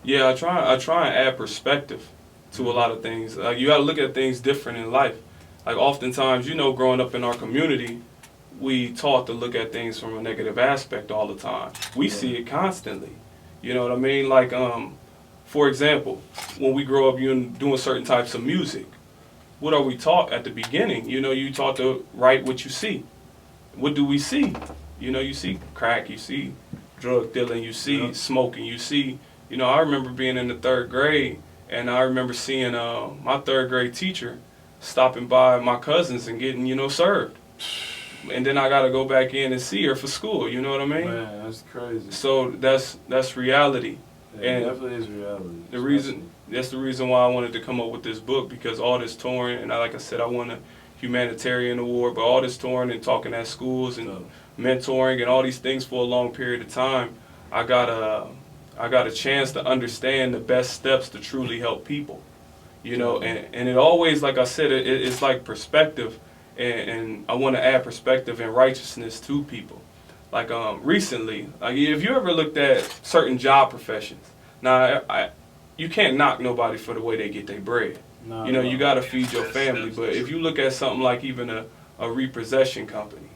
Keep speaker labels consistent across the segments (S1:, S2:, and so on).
S1: Yeah, I try and add perspective to a lot of things. Like you got to look at things different in life. Like oftentimes, growing up in our community, we taught to look at things from a negative aspect all the time. We see it constantly. You know what I mean? Like, for example, when we grow up doing certain types of music, what are we taught at the beginning? You taught to write what you see. What do we see? You see crack, you see drug dealing, you see smoking, you see, I remember being in the third grade, and I remember seeing my third grade teacher stopping by my cousins and getting, served. And then I got to go back in and see her for school, you know what I mean?
S2: Man, that's crazy.
S1: So that's reality.
S2: Yeah,
S1: and
S2: it definitely is reality.
S1: That's the reason why I wanted to come up with this book, because all this touring, and like I said, I won a Humanitarian award, but all this touring and talking at schools and mentoring and all these things for a long period of time, I got a chance to understand the best steps to truly help people, and it always, like I said, it's like perspective, and I want to add perspective and righteousness to people. Like recently, like if you ever looked at certain job professions, now you can't knock nobody for the way they get their bread.
S2: No,
S1: you got to feed your family. But if you look at something like even a repossession company,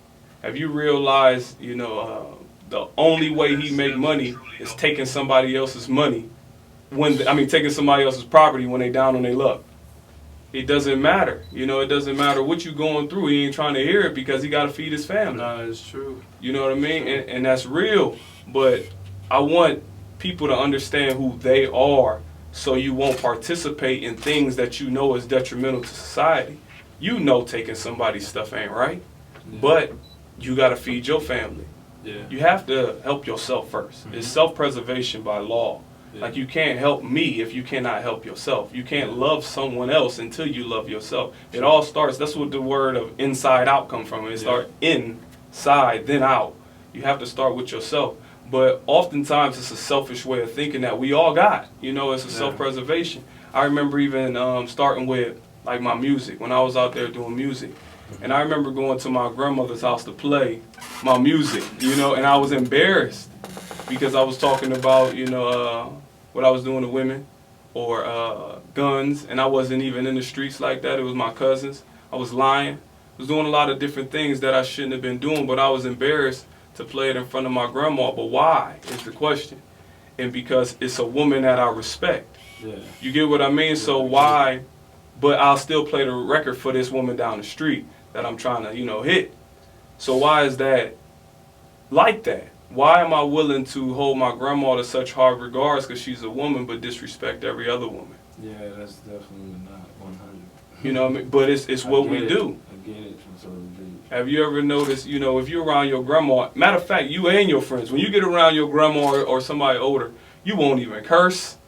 S1: have you realized, the only way he make money is taking somebody else's money taking somebody else's property when they down on their luck. It doesn't matter. It doesn't matter what you going through. He ain't trying to hear it because he got to feed his family.
S2: No, it's true.
S1: You know what I mean? And that's real. But I want people to understand who they are, so you won't participate in things that you know is detrimental to society. Taking somebody's stuff ain't right, but you got to feed your family.
S2: Yeah.
S1: You have to help yourself first. It's self-preservation by law. Yeah. Like you can't help me if you cannot help yourself. You can't love someone else until you love yourself. It all starts, that's what the word of inside out come from. It starts inside, then out. You have to start with yourself. But oftentimes it's a selfish way of thinking that we all got. It's a self-preservation. I remember even starting with like my music, when I was out there doing music. And I remember going to my grandmother's house to play my music, and I was embarrassed because I was talking about, what I was doing to women or guns, and I wasn't even in the streets like that. It was my cousins. I was lying. I was doing a lot of different things that I shouldn't have been doing, but I was embarrassed to play it in front of my grandma. But why is the question? And because it's a woman that I respect.
S2: Yeah.
S1: You get what I mean? So why? But I'll still play the record for this woman down the street that I'm trying to, hit. So why is that like that? Why am I willing to hold my grandma to such high regards because she's a woman, but disrespect every other woman?
S2: Yeah, that's definitely not 100.
S1: You know what I mean? But it's what we do.
S2: I get it from sort of deep.
S1: Have you ever noticed, if you're around your grandma, matter of fact, you and your friends, when you get around your grandma or somebody older, you won't even curse.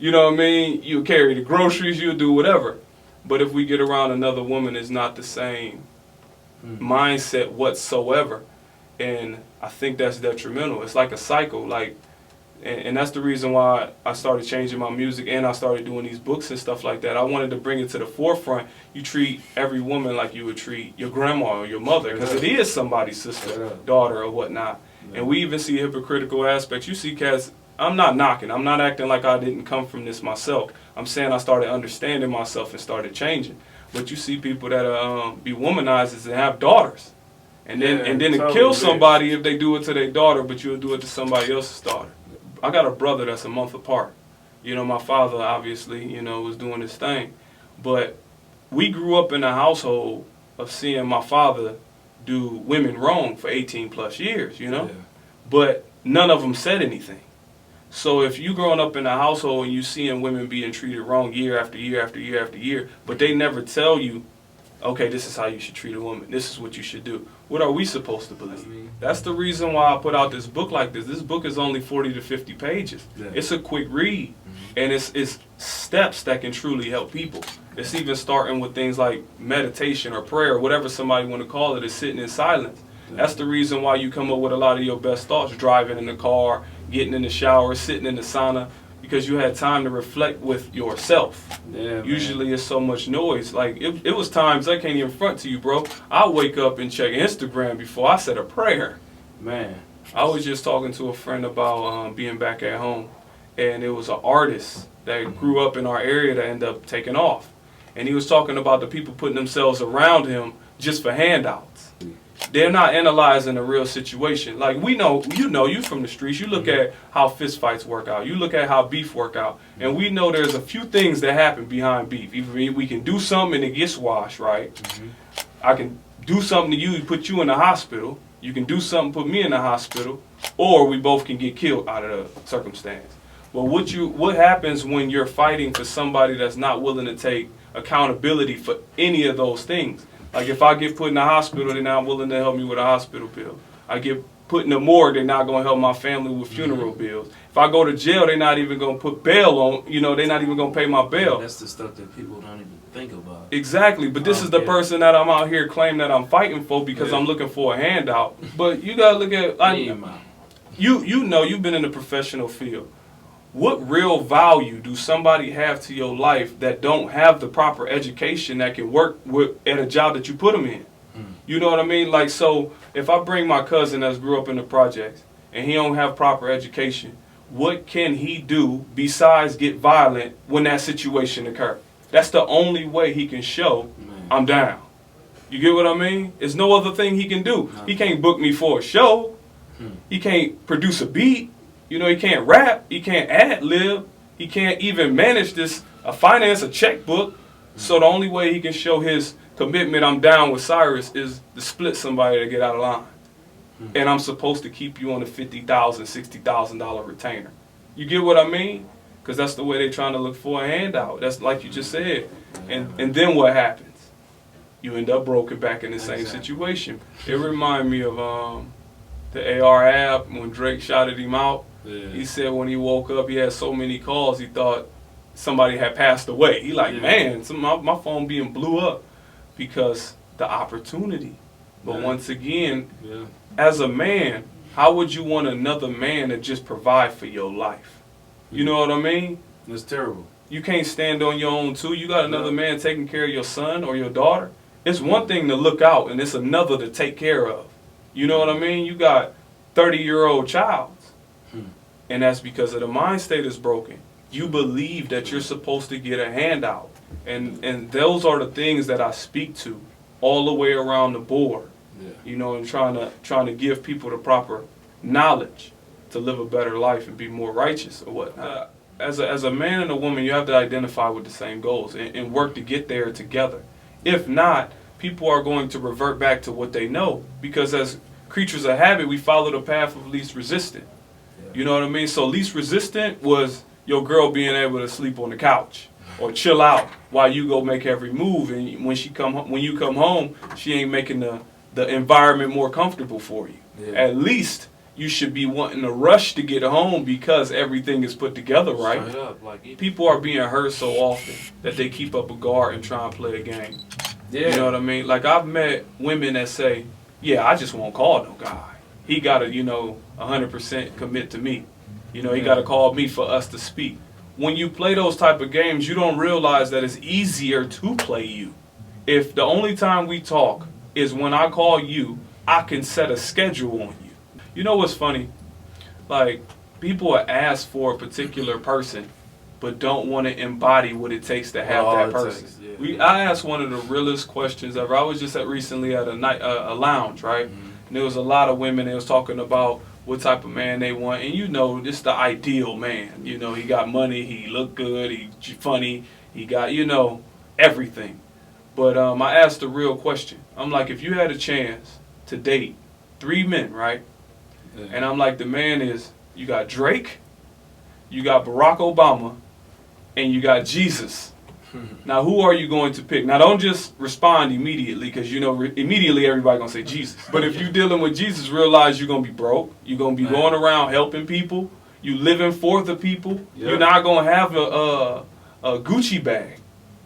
S1: You know what I mean? You'll carry the groceries, you'll do whatever. But if we get around another woman, it's not the same mindset whatsoever. And I think that's detrimental. It's like a cycle. And that's the reason why I started changing my music and I started doing these books and stuff like that. I wanted to bring it to the forefront. You treat every woman like you would treat your grandma or your mother, because it is somebody's sister, daughter, or whatnot. And we even see hypocritical aspects. You see cats, I'm not knocking. I'm not acting like I didn't come from this myself. I'm saying I started understanding myself and started changing. But you see people that be womanizers and have daughters. And then totally kill somebody if they do it to their daughter, but you'll do it to somebody else's daughter. I got a brother that's a month apart. My father obviously, was doing his thing. But we grew up in a household of seeing my father do women wrong for 18 plus years, Yeah. But none of them said anything. So if you growing up in a household and you seeing women being treated wrong year after year after year after year, but they never tell you, okay, this is how you should treat a woman. This is what you should do. What are we supposed to believe? That's the reason why I put out this book like this. This book is only 40 to 50 pages. Yeah. It's a quick read. And it's steps that can truly help people. It's even starting with things like meditation or prayer, whatever somebody want to call it, is sitting in silence. Yeah. That's the reason why you come up with a lot of your best thoughts, driving in the car, getting in the shower, sitting in the sauna, because you had time to reflect with yourself. Yeah, usually it's so much noise. Like, it was times I can't even front to you, bro. I wake up and check Instagram before I said a prayer.
S2: Man.
S1: I was just talking to a friend about being back at home. and it was an artist that grew up in our area that ended up taking off. And he was talking about the people putting themselves around him just for handouts. They're not analyzing a real situation. Like we know, you from the streets, you look at how fist fights work out. You look at how beef work out. And we know there's a few things that happen behind beef. Either we can do something and it gets washed, right? I can do something to you, put you in the hospital. You can do something, put me in the hospital. Or we both can get killed out of the circumstance. But what happens when you're fighting for somebody that's not willing to take accountability for any of those things? Like if I get put in the hospital, they're not willing to help me with a hospital bill. I get put in the morgue, they're not going to help my family with funeral bills. If I go to jail, they're not even going to put bail on, they're not even going to pay my bail.
S2: That's the stuff that people don't even think about.
S1: Exactly, but this is the person that I'm out here claiming that I'm fighting for because I'm looking for a handout. But you got to look at, you've been in the professional field. What real value do somebody have to your life that don't have the proper education that can work at a job that you put them in? You know what I mean? Like, so if I bring my cousin that's grew up in the projects and he don't have proper education, what can he do besides get violent when that situation occurs? That's the only way he can show I'm down. You get what I mean? There's no other thing he can do. He can't book me for a show. He can't produce a beat. He can't rap, he can't ad-lib, he can't even manage finance a checkbook. So the only way he can show his commitment, I'm down with Cyrus, is to split somebody to get out of line. And I'm supposed to keep you on a $50,000, $60,000 retainer. You get what I mean? Because that's the way they're trying to look for a handout. That's like you just said. And then what happens? You end up broken back in the same situation. It reminded me of the AR app when Drake shouted him out. He said when he woke up, he had so many calls, he thought somebody had passed away. He like, man, my phone being blew up because the opportunity. But once again, as a man, how would you want another man to just provide for your life? You know what I mean?
S2: It's terrible.
S1: You can't stand on your own too. You got another man taking care of your son or your daughter. It's one thing to look out and it's another to take care of. You know what I mean? You got 30-year-old child. And that's because of the mind state is broken. You believe that you're supposed to get a handout. And those are the things that I speak to all the way around the board. And trying to give people the proper knowledge to live a better life and be more righteous or whatnot. As a man and a woman, you have to identify with the same goals and work to get there together. If not, people are going to revert back to what they know, because as creatures of habit, we follow the path of least resistance. You know what I mean? So least resistant was your girl being able to sleep on the couch or chill out while you go make every move. And when you come home, she ain't making the environment more comfortable for you. At least you should be wanting to rush to get home because everything is put together right. People are being hurt so often that they keep up a guard and try and play a game. You know what I mean? Like I've met women that say, yeah, I just won't call no guy. He got to, 100% commit to me. He got to call me for us to speak. When you play those type of games, you don't realize that it's easier to play you. If the only time we talk is when I call you, I can set a schedule on you. You know what's funny? Like, people are asked for a particular person, but don't want to embody what it takes to have that person. I asked one of the realest questions ever. I was just recently at a lounge, right? And there was a lot of women that was talking about what type of man they want. And this the ideal man. He got money, he look good, he funny, he got, everything. But I asked the real question. I'm like, if you had a chance to date 3 men, right? And I'm like, the man is, you got Drake, you got Barack Obama, and you got Jesus. Now, who are you going to pick? Now, don't just respond immediately, because immediately everybody gonna say Jesus. But if you're dealing with Jesus, realize you're gonna be broke. You're gonna be going around helping people. You living for the people. You're not gonna have a Gucci bag.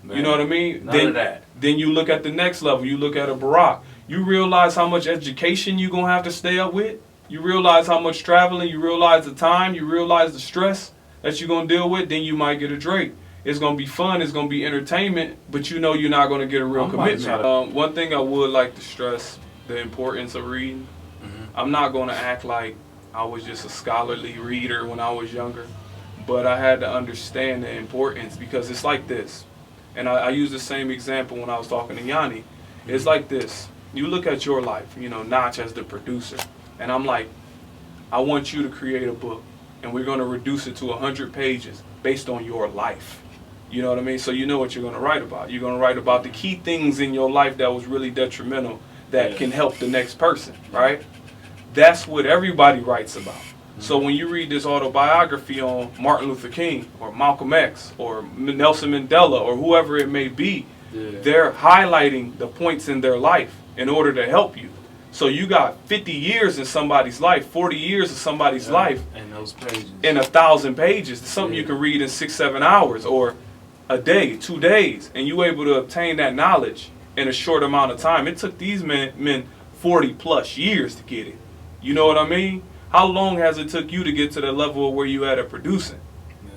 S1: You know what I mean?
S2: None of that.
S1: Then you look at the next level. You look at a Barack. You realize how much education you're gonna have to stay up with. You realize how much traveling. You realize the time. You realize the stress that you're gonna deal with. Then you might get a Drake. It's going to be fun, it's going to be entertainment, but you're not going to get a real commitment. One thing I would like to stress, the importance of reading. I'm not going to act like I was just a scholarly reader when I was younger, but I had to understand the importance because it's like this. And I use the same example when I was talking to Yanni. It's like this. You look at your life, you know, Notch as the producer, and I'm like, I want you to create a book, and we're going to reduce it to 100 pages based on your life. You know what I mean? So you know what you're going to write about. You're going to write about the key things in your life that was really detrimental that can help the next person, right? That's what everybody writes about. So when you read this autobiography on Martin Luther King or Malcolm X or Nelson Mandela or whoever it may be, they're highlighting the points in their life in order to help you. So you got 50 years in somebody's life, 40 years in somebody's life,
S2: and those pages
S1: in 1,000 pages. It's something you can read in 6-7 hours or a day, 2 days, and you able to obtain that knowledge in a short amount of time. It took these men 40 plus years to get it. You know what I mean? How long has it took you to get to the level where you at producing?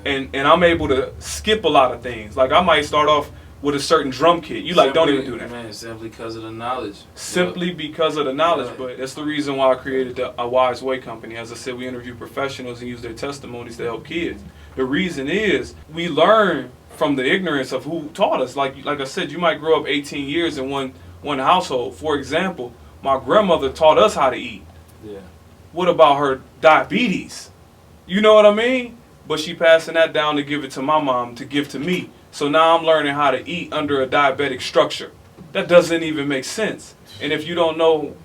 S1: And I'm able to skip a lot of things. Like I might start off with a certain drum kit. You like, don't even do that.
S2: Man, simply because of the knowledge.
S1: Simply because of the knowledge. But that's the reason why I created the A Wise Way Company. As I said, we interview professionals and use their testimonies to help kids. The reason is we learn from the ignorance of who taught us. Like I said, you might grow up 18 years in one household. For example, my grandmother taught us how to eat.
S2: Yeah.
S1: What about her diabetes? You know what I mean? But she passing that down to give it to my mom to give to me. So now I'm learning how to eat under a diabetic structure. That doesn't even make sense. And if you don't know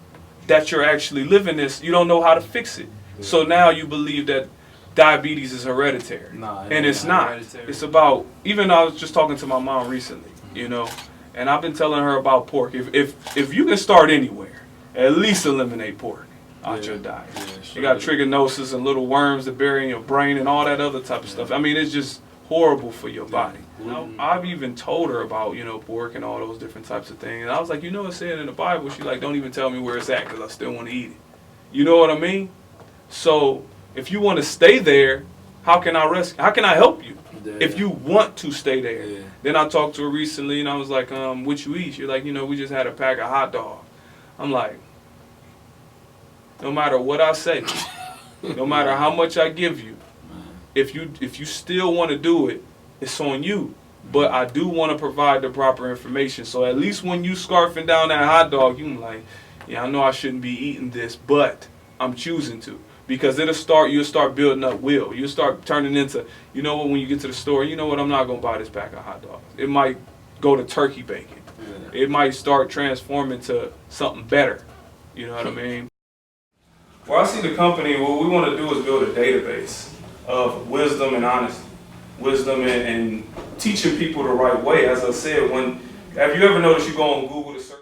S1: that you're actually living this, you don't know how to fix it. Yeah. So now you believe that diabetes is hereditary. And it's not. Hereditary. It's about, even I was just talking to my mom recently, you know, and I've been telling her about pork. If you can start anywhere, at least eliminate pork out your diet. Yeah, sure. You got trichinosis and little worms that bury in your brain and all that other type of stuff. I mean, it's just horrible for your body. You know, I've even told her about, you know, pork and all those different types of things. And I was like, you know, it's said in the Bible. She's like, don't even tell me where it's at because I still want to eat it. You know what I mean? So if you want to stay there, how can I help you? If you want to stay there. Yeah. Then I talked to her recently and I was like, what you eat? She's like, you know, we just had a pack of hot dogs. I'm like, no matter what I say, no matter how much I give you, if you still want to do it, it's on you. But I do want to provide the proper information. So at least when you scarfing down that hot dog, you like, yeah, I know I shouldn't be eating this, but I'm choosing to. Because you'll start building up will. You'll start turning into, you know what, when you get to the store, you know what, I'm not going to buy this pack of hot dogs. It might go to turkey bacon. Yeah. It might start transforming to something better. You know what I mean? Well, I see the company, what we want to do is build a database of wisdom and honesty. Wisdom and teaching people the right way. As I said, have you ever noticed you go on Google to search